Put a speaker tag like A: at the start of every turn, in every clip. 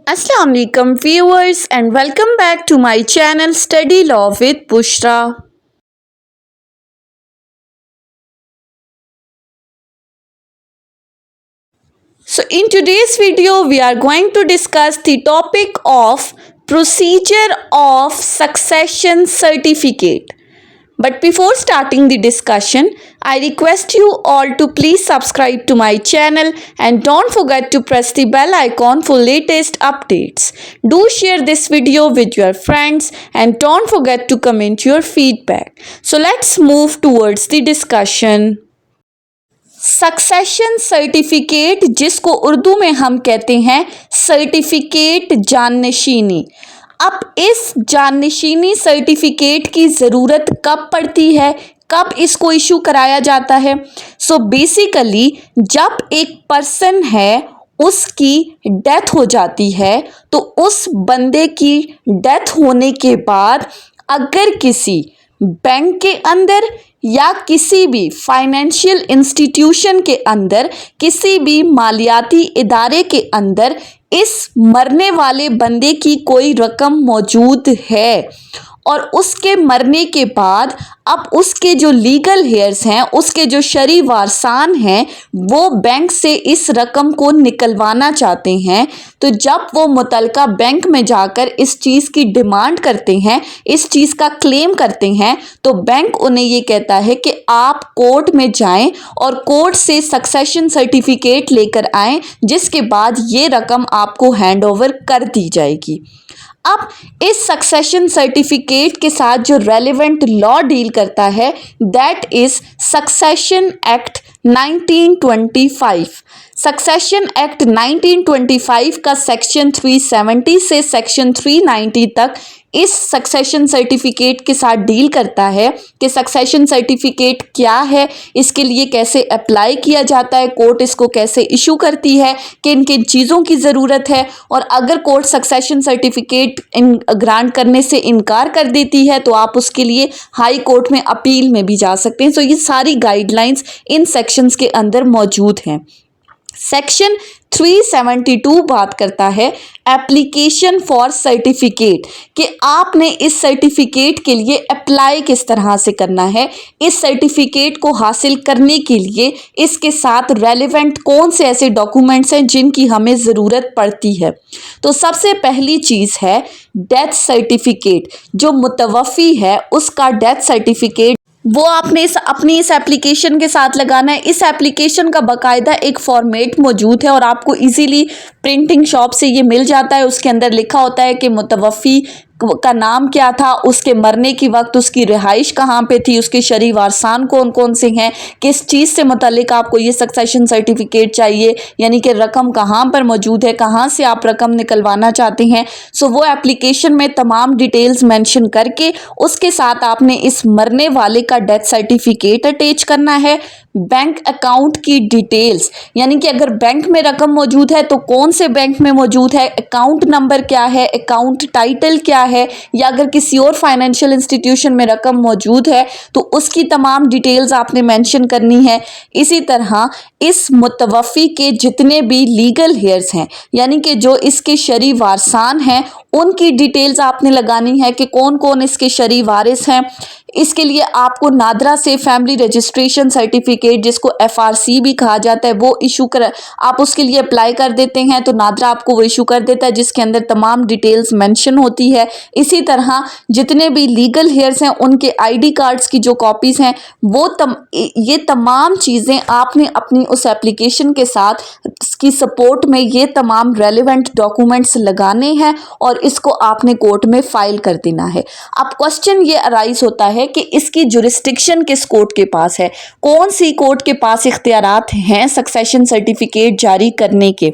A: Assalamu alaikum viewers and welcome back to my channel Study Law with Bushra. So in today's video we are going to discuss the topic of procedure of succession certificate. But before starting the discussion, I request you all to please subscribe to my channel and don't forget to press the bell icon for latest updates. Do share this video with your friends and don't forget to comment your feedback. So let's move towards the discussion. Succession certificate, जिसको उर्दू में हम कहते हैं certificate जाननशीनी। अब इस जाननशीनी certificate की ज़रूरत कब पड़ती है, कब इसको इशू कराया जाता है? सो बेसिकली जब एक पर्सन है उसकी डेथ हो जाती है तो उस बंदे की डेथ होने के बाद अगर किसी बैंक के अंदर या किसी भी फाइनेंशियल इंस्टीट्यूशन के अंदर, किसी भी मालियाती इदारे के अंदर इस मरने वाले बंदे की कोई रकम मौजूद है और उसके मरने के बाद अब उसके जो लीगल हेयर्स हैं, उसके जो शरई वारसान हैं, वो बैंक से इस रकम को निकलवाना चाहते हैं, तो जब वो मुतलका बैंक में जाकर इस चीज़ की डिमांड करते हैं, इस चीज़ का क्लेम करते हैं, तो बैंक उन्हें ये कहता है कि आप कोर्ट में जाएं और कोर्ट से सक्सेशन सर्टिफिकेट लेकर आएं, जिसके बाद ये रकम आपको हैंड ओवर कर दी जाएगी। अब इस सक्सेशन सर्टिफिकेट के साथ जो रेलेवेंट लॉ डील करता है that is succession act 1925। Succession act 1925 का सेक्शन 370 से सेक्शन 390 तक इस सक्सेशन सर्टिफिकेट के साथ डील करता है कि सक्सेशन सर्टिफिकेट क्या है, इसके लिए कैसे अप्लाई किया जाता है, कोर्ट इसको कैसे इशू करती है, किन किन चीज़ों की ज़रूरत है, और अगर कोर्ट सक्सेशन सर्टिफिकेट ग्रांट करने से इनकार कर देती है तो आप उसके लिए हाई कोर्ट में अपील में भी जा सकते हैं। तो ये सारी गाइडलाइंस इन सेक्शंस के अंदर मौजूद हैं। सेक्शन 372 बात करता है एप्लीकेशन फॉर सर्टिफिकेट, कि आपने इस सर्टिफिकेट के लिए अप्लाई किस तरह से करना है, इस सर्टिफिकेट को हासिल करने के लिए इसके साथ रेलेवेंट कौन से ऐसे डॉक्यूमेंट्स हैं जिनकी हमें ज़रूरत पड़ती है। तो सबसे पहली चीज़ है डेथ सर्टिफिकेट। जो मुतवफ़ी है उसका डेथ सर्टिफिकेट वो आपने अपनी इस एप्लीकेशन के साथ लगाना है। इस एप्लीकेशन का बाकायदा एक फॉर्मेट मौजूद है और आपको इजीली प्रिंटिंग शॉप से ये मिल जाता है। उसके अंदर लिखा होता है कि मुतवफ़ी का नाम क्या था, उसके मरने की वक्त उसकी रिहाइश कहाँ पे थी, उसके शरई वारसान कौन कौन से हैं, किस चीज़ से मुतल्लिक आपको ये सक्सेशन सर्टिफिकेट चाहिए, यानी कि रकम कहाँ पर मौजूद है, कहाँ से आप रकम निकलवाना चाहते हैं। सो वो एप्लीकेशन में तमाम डिटेल्स मेंशन करके उसके साथ आपने इस मरने वाले का डेथ सर्टिफिकेट अटैच करना है। बैंक अकाउंट की डिटेल्स, यानी कि अगर बैंक में रकम मौजूद है तो कौन से बैंक में मौजूद है, अकाउंट नंबर क्या है, अकाउंट टाइटल क्या है, या अगर किसी और फाइनेंशियल इंस्टीट्यूशन में रकम मौजूद है तो उसकी तमाम डिटेल्स आपने मेंशन करनी है। इसी तरह इस मुतवफ़ी के जितने भी लीगल हेयर्स हैं, यानी कि जो इसके शरई वारसान हैं, उनकी डिटेल्स आपने लगानी है कि कौन कौन इसके शरई वारिस हैं। इसके लिए आपको नादरा से फैमिली रजिस्ट्रेशन सर्टिफिकेट, जिसको FRC भी कहा जाता है, वो इशू कर आप उसके लिए अप्लाई कर देते हैं तो नादरा आपको वो इशू कर देता है, जिसके अंदर तमाम डिटेल्स मेंशन होती है। इसी तरह जितने भी लीगल हेयर्स हैं उनके ID कार्ड्स की जो कॉपीज़ हैं वो ये तमाम चीज़ें आपने अपनी उस एप्लीकेशन के साथ की सपोर्ट में ये तमाम रेलेवेंट डॉक्यूमेंट्स लगाने हैं और इसको आपने कोर्ट में फाइल कर देना है। अब क्वेश्चन ये अराइज होता है कि इसकी जुरिस्डिक्शन किस कोर्ट के पास है, कौन सी कोर्ट के पास इख्तियारात हैं सक्सेशन सर्टिफिकेट जारी करने के।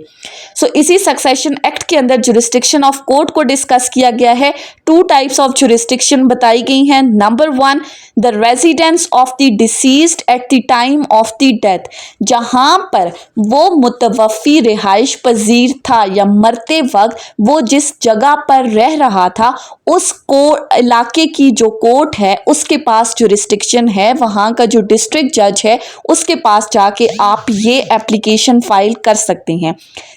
A: सो इसी सक्सेशन एक्ट के अंदर जुरिस्डिक्शन ऑफ कोर्ट को डिस्कस किया गया है। 2 टाइप्स ऑफ जुरिस्डिक्शन बताई गई हैं। Number 1, the residence of the deceased at the time of the death, जहां पर वो मुतवफ़ी रिहाइश पजीर था या मरते वक्त वो जिस जगह पर रह रहा था उस इलाके की जो कोर्ट है उसके पास जुरिस्डिक्शन है, वहाँ का जो डिस्ट्रिक्ट जज है उसके पास जाके आप ये एप्लीकेशन फाइल कर सकते हैं।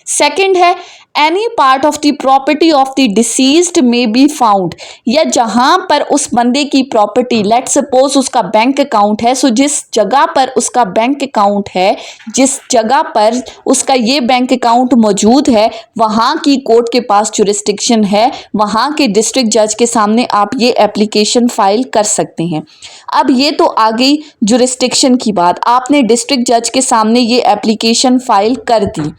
A: सेकंड है any part of the property of the deceased may be found, या जहां पर उस बंदे की प्रॉपर्टी, लेट सपोज उसका बैंक अकाउंट है, सो जिस जगह पर उसका बैंक अकाउंट है, जिस जगह पर उसका ये बैंक अकाउंट मौजूद है, वहां की कोर्ट के पास जुरिस्डिक्शन है, वहां के डिस्ट्रिक्ट जज के सामने आप ये एप्लीकेशन फाइल कर सकते हैं। अब ये तो आ गई जुरिस्डिक्शन की बात, आपने डिस्ट्रिक्ट जज के सामने ये एप्लीकेशन फाइल कर दी।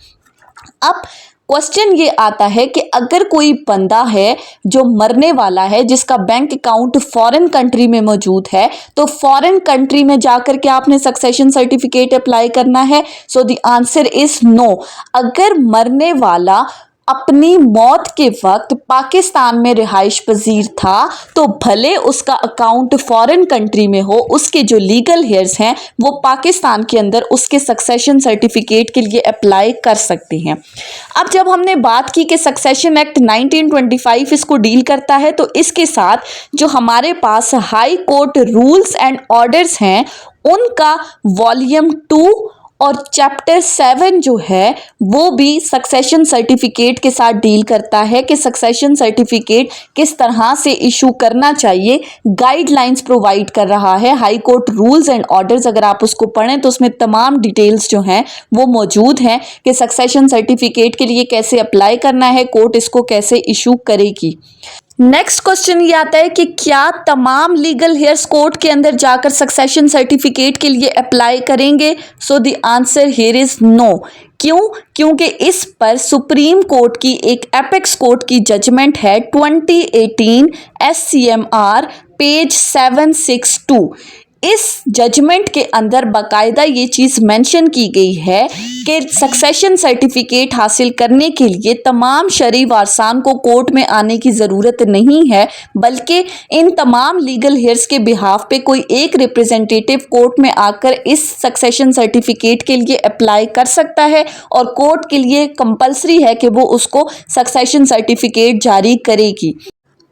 A: अब क्वेश्चन ये आता है कि अगर कोई बंदा है जो मरने वाला है, जिसका बैंक अकाउंट फॉरेन कंट्री में मौजूद है, तो फॉरेन कंट्री में जाकर के आपने सक्सेशन सर्टिफिकेट अप्लाई करना है? So the answer is no. अगर मरने वाला अपनी मौत के वक्त पाकिस्तान में रिहाइश पजीर था, तो भले उसका अकाउंट फॉरेन कंट्री में हो, उसके जो लीगल हेयर्स हैं वो पाकिस्तान के अंदर उसके सक्सेशन सर्टिफिकेट के लिए अप्लाई कर सकते हैं। अब जब हमने बात की कि सक्सेशन एक्ट 1925 इसको डील करता है, तो इसके साथ जो हमारे पास high court rules and orders हैं, उनका वॉल्यूम 2 और चैप्टर 7 जो है वो भी सक्सेशन सर्टिफिकेट के साथ डील करता है कि सक्सेशन सर्टिफिकेट किस तरह से इशू करना चाहिए, गाइडलाइंस प्रोवाइड कर रहा है। High court rules and orders अगर आप उसको पढ़ें तो उसमें तमाम डिटेल्स जो हैं वो मौजूद हैं कि सक्सेशन सर्टिफिकेट के लिए कैसे अप्लाई करना है, कोर्ट इसको कैसे इशू करेगी। नेक्स्ट क्वेश्चन ये आता है कि क्या तमाम लीगल हेयर्स कोर्ट के अंदर जाकर सक्सेशन सर्टिफिकेट के लिए अप्लाई करेंगे? So the answer here is no. क्यों? क्योंकि इस पर सुप्रीम कोर्ट की एक एपेक्स कोर्ट की जजमेंट है 2018 SCMR पेज 762। इस जजमेंट के अंदर बाकायदा ये चीज़ मेंशन की गई है कि सक्सेशन सर्टिफिकेट हासिल करने के लिए तमाम शरई वारसान को कोर्ट में आने की ज़रूरत नहीं है, बल्कि इन तमाम लीगल हेयर्स के बिहाफ पे कोई एक रिप्रेजेंटेटिव कोर्ट में आकर इस सक्सेशन सर्टिफिकेट के लिए अप्लाई कर सकता है और कोर्ट के लिए कंपलसरी है कि वो उसको सक्सेशन सर्टिफिकेट जारी करेगी।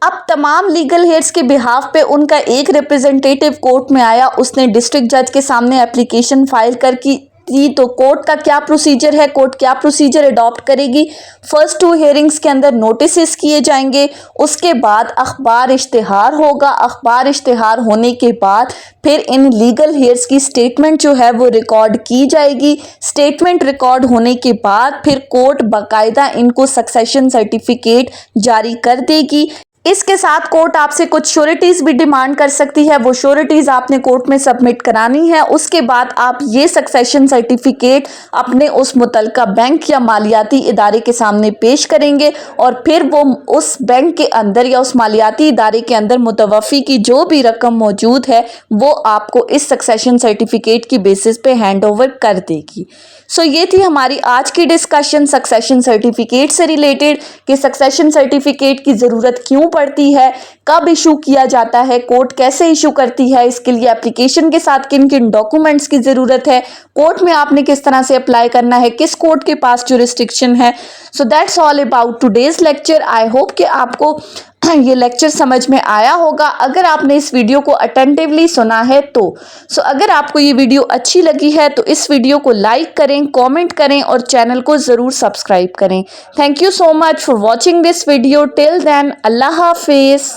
A: अब तमाम लीगल हेयर्स के बिहाफ पे उनका एक रिप्रेजेंटेटिव कोर्ट में आया, उसने डिस्ट्रिक्ट जज के सामने एप्लीकेशन फाइल कर की तो कोर्ट का क्या प्रोसीजर है, कोर्ट क्या प्रोसीजर अडॉप्ट करेगी? फर्स्ट 2 हियरिंग्स के अंदर नोटिस किए जाएंगे, उसके बाद अखबार इश्तिहार होगा, अखबार इश्तिहार होने के बाद फिर इन लीगल हेयर्स की स्टेटमेंट जो है वो रिकॉर्ड की जाएगी। स्टेटमेंट रिकॉर्ड होने के बाद फिर कोर्ट बाकायदा इनको सक्सेशन सर्टिफिकेट जारी कर देगी। इसके साथ कोर्ट आपसे कुछ श्योरिटीज़ भी डिमांड कर सकती है, वो श्योरिटीज़ आपने कोर्ट में सबमिट करानी है। उसके बाद आप ये सक्सेशन सर्टिफिकेट अपने उस मुतलका बैंक या मालियाती इदारे के सामने पेश करेंगे और फिर वो उस बैंक के अंदर या उस मालियाती इदारे के अंदर मुतवफ़ी की जो भी रकम मौजूद है वो आपको इस सक्सेशन सर्टिफिकेट की बेसिस पे हैंड ओवर कर देगी। सो ये थी हमारी आज की डिस्कशन सक्सेशन सर्टिफिकेट से रिलेटेड कि सक्सेशन सर्टिफिकेट की ज़रूरत क्यों पड़ती है, कब इशू किया जाता है, कोर्ट कैसे इशू करती है, इसके लिए एप्लीकेशन के साथ किन किन डॉक्यूमेंट्स की ज़रूरत है, कोर्ट में आपने किस तरह से अप्लाई करना है, किस कोर्ट के पास जुरिस्डिक्शन है। So that's all about today's lecture. I hope कि आपको ये लेक्चर समझ में आया होगा अगर आपने इस वीडियो को अटेंटिवली सुना है तो। अगर आपको ये वीडियो अच्छी लगी है तो इस वीडियो को लाइक करें, कमेंट करें और चैनल को ज़रूर सब्सक्राइब करें। Thank you so much for watching this video. Till then अल्लाह हाफिज़।